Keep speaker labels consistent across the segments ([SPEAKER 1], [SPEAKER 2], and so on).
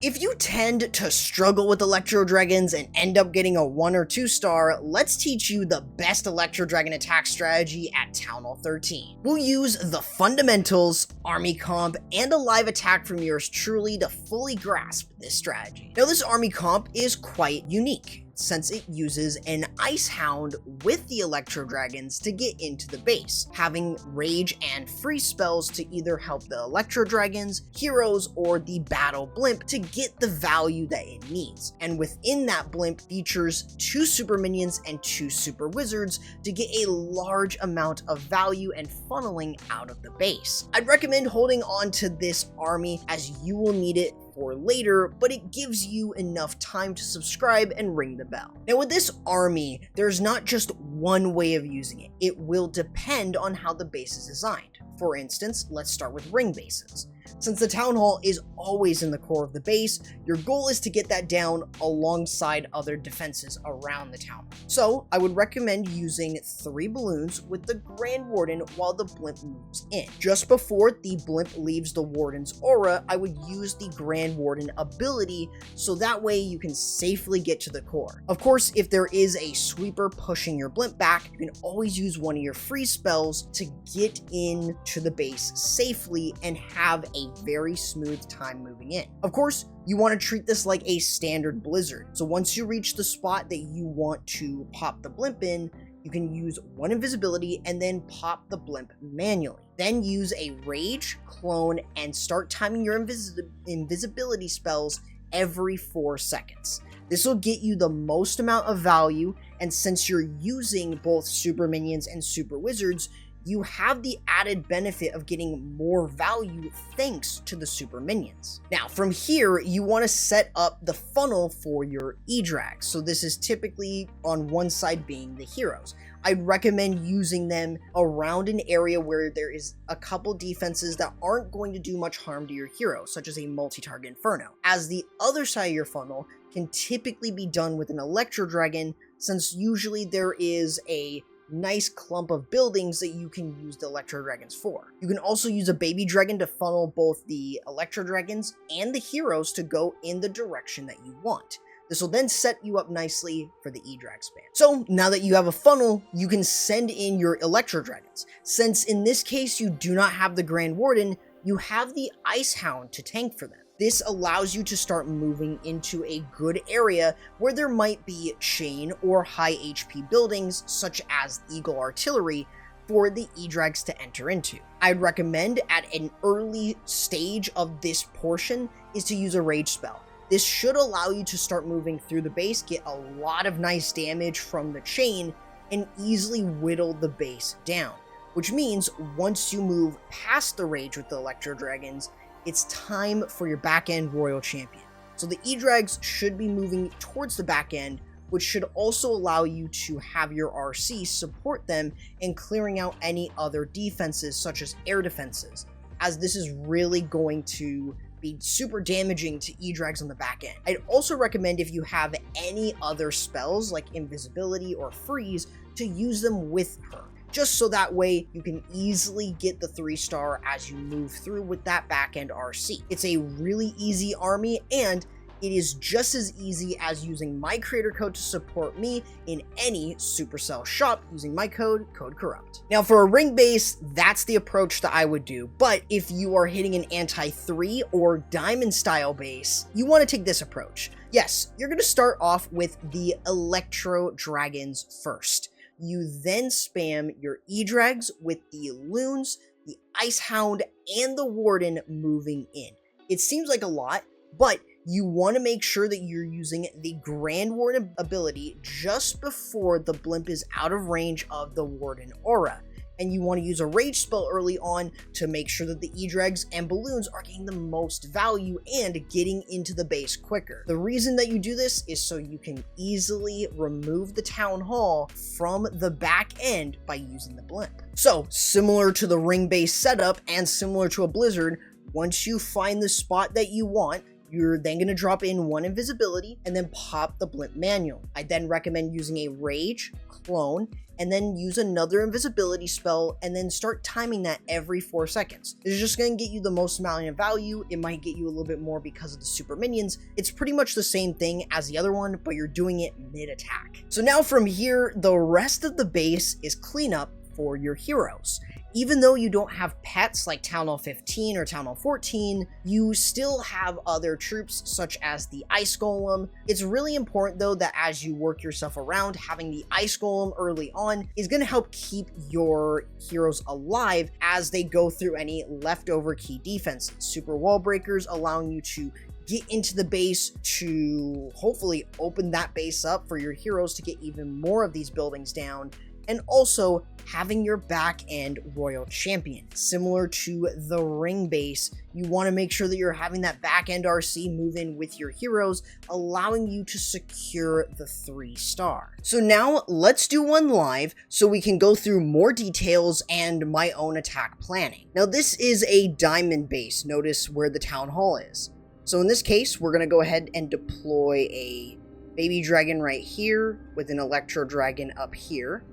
[SPEAKER 1] If you tend to struggle with Electro Dragons and end up getting a 1 or 2 star, let's teach you the best Electro Dragon attack strategy at Town Hall 13. We'll use the fundamentals, army comp, and a live attack from yours truly to fully grasp this strategy. Now this army comp is quite unique, since it uses an Ice Hound with the Electro Dragons to get into the base, having rage and freeze spells to either help the Electro Dragons, heroes, or the battle Blimp to get the value that it needs. And within that Blimp features 2 super minions and 2 super wizards to get a large amount of value and funneling out of the base. I'd recommend holding on to this army as you will need it for later, but it gives you enough time to subscribe and ring the bell. Now with this army, there's not just one way of using it. It will depend on how the base is designed. For instance, let's start with ring bases. Since the Town Hall is always in the core of the base, your goal is to get that down alongside other defenses around the Town Hall. So I would recommend using 3 balloons with the Grand Warden while the Blimp moves in. Just before the Blimp leaves the Warden's aura, I would use the Grand Warden ability so that way you can safely get to the core. Of course, if there is a sweeper pushing your Blimp back, you can always use one of your freeze spells to get into the base safely and have a very smooth time moving in. Of course, you want to treat this like a standard blizzard. So once you reach the spot that you want to pop the Blimp in, you can use 1 invisibility and then pop the Blimp manually. Then use a rage, clone, and start timing your invisibility spells every 4 seconds. This will get you the most amount of value, and since you're using both super minions and super wizards, you have the added benefit of getting more value thanks to the super minions. Now from here, you want to set up the funnel for your Edrags. So this is typically on one side being the heroes. I'd recommend using them around an area where there is a couple defenses that aren't going to do much harm to your hero, such as a multi-target Inferno, as the other side of your funnel can typically be done with an Electro Dragon, since usually there is a nice clump of buildings that you can use the Electro Dragons for. You can also use a baby dragon to funnel both the Electro Dragons and the heroes to go in the direction that you want. This will then set you up nicely for the Edrag spam. So now that you have a funnel, you can send in your Electro Dragons. Since in this case you do not have the Grand Warden, you have the Ice Hound to tank for them. This allows you to start moving into a good area where there might be chain or high HP buildings such as Eagle Artillery for the Edrags to enter into. I'd recommend at an early stage of this portion is to use a rage spell. This should allow you to start moving through the base, get a lot of nice damage from the chain, and easily whittle the base down. Which means once you move past the rage with the Electro Dragons, it's time for your back-end Royal Champion. So the Edrags should be moving towards the back end, which should also allow you to have your RC support them in clearing out any other defenses such as air defenses, as this is really going to be super damaging to Edrags on the back end. I'd also recommend, if you have any other spells like invisibility or freeze, to use them with her, just so that way you can easily get the 3-star as you move through with that back-end RC. It's a really easy army, and it is just as easy as using my creator code to support me in any Supercell shop using my code CORRUPT. Now for a ring base, that's the approach that I would do, but if you are hitting an anti-3 or diamond style base, you want to take this approach. Yes, you're going to start off with the Electro Dragons first. You then spam your Edrags with the Loons, the Ice Hound, and the Warden moving in. It seems like a lot, but you want to make sure that you're using the Grand Warden ability just before the Blimp is out of range of the Warden aura. And you want to use a rage spell early on to make sure that the Edrags and balloons are getting the most value and getting into the base quicker. The reason that you do this is so you can easily remove the Town Hall from the back end by using the Blimp. So similar to the ring base setup and similar to a blizzard, once you find the spot that you want, You're then going to drop in 1 invisibility and then pop the Blimp manual. I then recommend using a Rage, Clone, and then use another invisibility spell and then start timing that every 4 seconds. It's just going to get you the most amount of value. It might get you a little bit more because of the super minions. It's pretty much the same thing as the other one, but you're doing it mid-attack. So now from here, the rest of the base is cleanup for your heroes. Even though you don't have pets like Town Hall 15 or Town Hall 14, you still have other troops such as the Ice Golem. It's really important though that as you work yourself around, having the Ice Golem early on is going to help keep your heroes alive as they go through any leftover key defenses. Super Wall Breakers allowing you to get into the base to hopefully open that base up for your heroes to get even more of these buildings down. And also having your back end royal champion. Similar to the ring base, you want to make sure that you're having that back end RC move in with your heroes, allowing you to secure the 3-star. So now let's do one live so we can go through more details and my own attack planning. Now this is a diamond base. Notice where the town hall is. So in this case, we're going to go ahead and deploy a baby dragon right here with an electro dragon up here.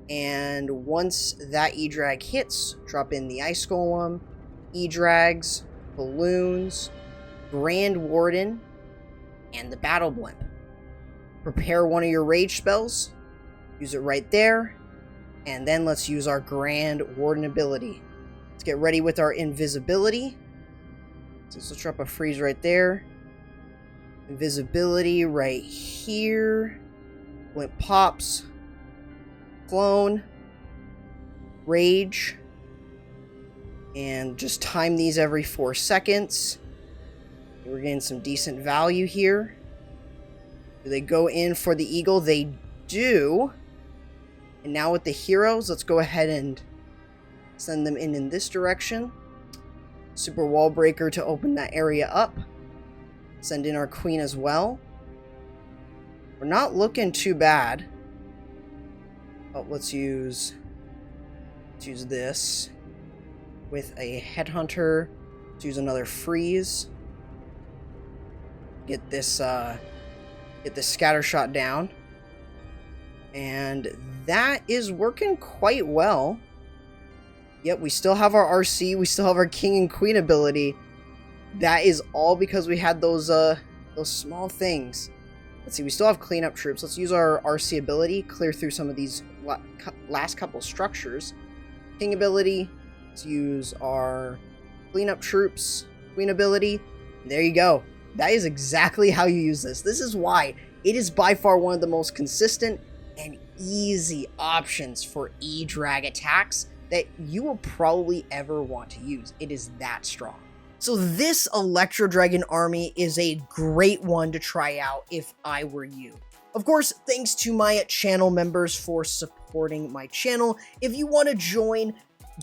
[SPEAKER 1] And once that Edrag hits, drop in the Ice Golem, Edrags, Balloons, Grand Warden, and the Battle Blimp. Prepare one of your rage spells, use it right there, and then let's use our Grand Warden ability. Let's get ready with our invisibility. So let's drop a freeze right there. Invisibility right here. Blimp pops. Clone, Rage, and just time these every 4 seconds. We're getting some decent value here. Do they go in for the eagle? They do. And now with the heroes, let's go ahead and send them in this direction. Super Wall Breaker to open that area up. Send in our queen as well. We're not looking too bad. Oh, let's use this with a headhunter. Let's use another freeze. Get this scatter shot down, and that is working quite well. Yep, we still have our RC. We still have our king and queen ability. That is all because we had those small things. Let's see, we still have cleanup troops. Let's use our RC ability, clear through some of these last couple structures. King ability, let's use our cleanup troops, queen ability. There you go. That is exactly how you use this. This is why it is by far one of the most consistent and easy options for Edrag attacks that you will probably ever want to use. It is that strong. So this Electro Dragon army is a great one to try out if I were you. Of course, thanks to my channel members for supporting my channel. If you want to join,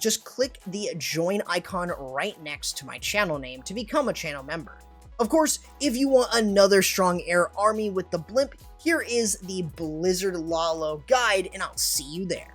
[SPEAKER 1] just click the join icon right next to my channel name to become a channel member. Of course, if you want another strong air army with the Blimp, here is the Blizzard Lalo guide, and I'll see you there.